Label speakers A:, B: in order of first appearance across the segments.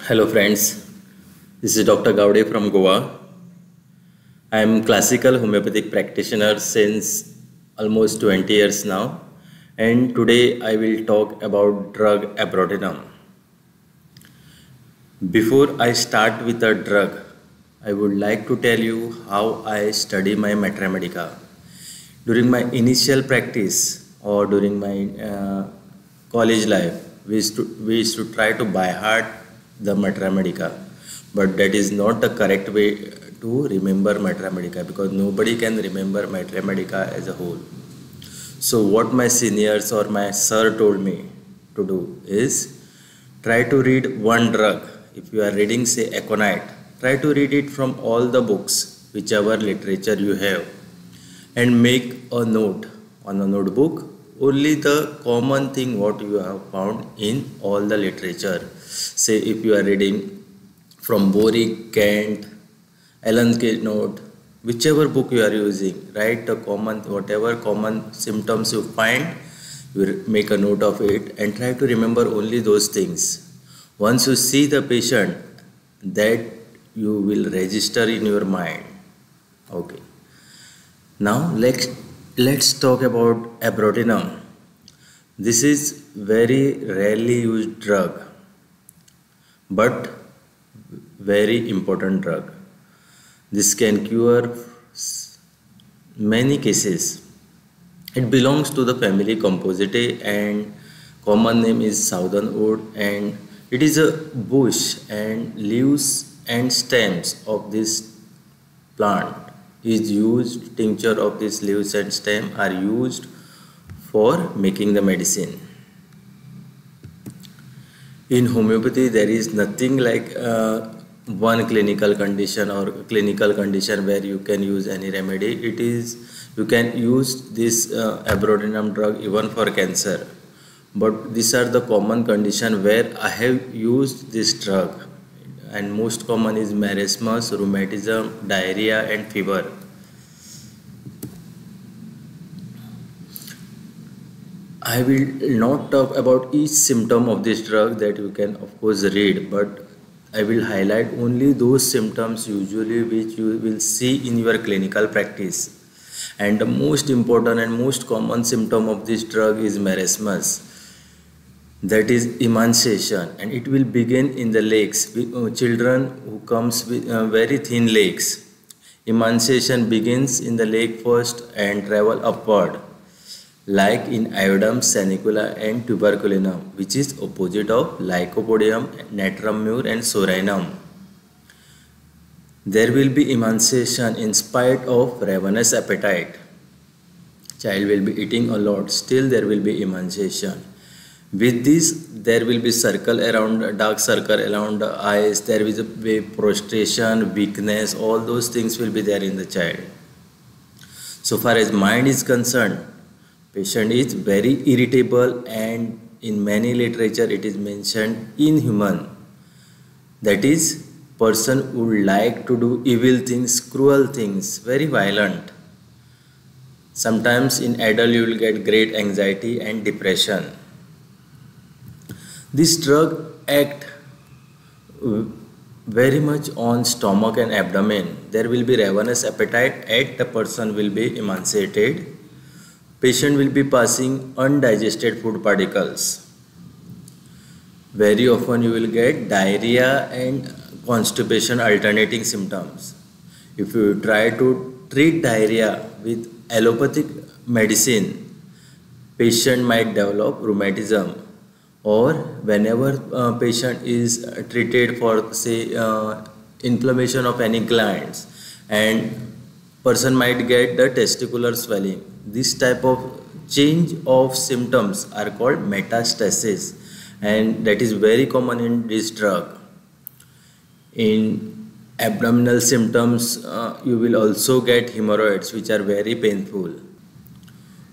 A: Hello friends, this is Dr. Gowde from Goa. I am classical homeopathic practitioner since almost 20 years now, and today I will talk about drug abrotinum. Before I start with the drug, I would like to tell you how I study my Matra Medica. During my initial practice or during my college life, we used to try to by heart the Matra Medica, but that is not the correct way to remember Matra Medica because nobody can remember Matra Medica as a whole. So what my seniors or my sir told me to do is try to read one drug. If you are reading say Aconite, try to read it from all the books, whichever literature you have, and make a note on a notebook only the common thing what you have found in all the literature. Say if you are reading from Boric, Kent, Allen Keynote, whichever book you are using, write the common, whatever common symptoms you find, you make a note of it and try to remember only those things. Once you see the patient, that you will register in your mind. Okay. Now let's talk about abrotinum. This is very rarely used drug, but very important drug. This can cure many cases. It belongs to the family Compositae and common name is southern wood, and it is a bush and leaves and stems of this plant is used. Tincture of these leaves and stem are used for making the medicine. In homeopathy there is nothing like one clinical condition or clinical condition where you can use any remedy. It is you can use this abrotinum drug even for cancer, but these are the common condition where I have used this drug, and most common is marasmus, rheumatism, diarrhea and fever. I will not talk about each symptom of this drug that you can of course read, but I will highlight only those symptoms usually which you will see in your clinical practice. And the most important and most common symptom of this drug is marasmus, that is emaciation, and it will begin in the legs. Children who comes with very thin legs, emaciation begins in the leg first and travel upward, like in iodum, sanicula and tuberculinum, which is opposite of lycopodium, natrum mur and soranum. There will be emaciation in spite of ravenous appetite. Child will be eating a lot, still there will be emaciation. With this, there will be dark circle around the eyes, there will be prostration, weakness, all those things will be there in the child. So far as mind is concerned, patient is very irritable, and in many literature it is mentioned inhuman. That is, person would like to do evil things, cruel things, very violent. Sometimes in adult you will get great anxiety and depression. This drug acts very much on stomach and abdomen. There will be ravenous appetite and the person will be emaciated. Patient will be passing undigested food particles. Very often you will get diarrhea and constipation alternating symptoms. If you try to treat diarrhea with allopathic medicine, patient might develop rheumatism, or whenever patient is treated for say inflammation of any glands, and person might get the testicular swelling. This type of change of symptoms are called metastasis, and that is very common in this drug. In abdominal symptoms, you will also get hemorrhoids which are very painful.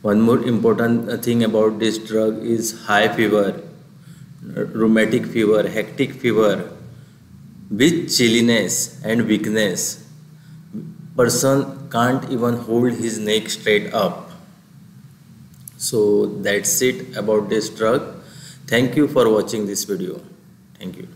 A: One more important thing about this drug is high fever, rheumatic fever, hectic fever with chilliness and weakness. Person can't even hold his neck straight up. So that's it about this drug. Thank you for watching this video. Thank you.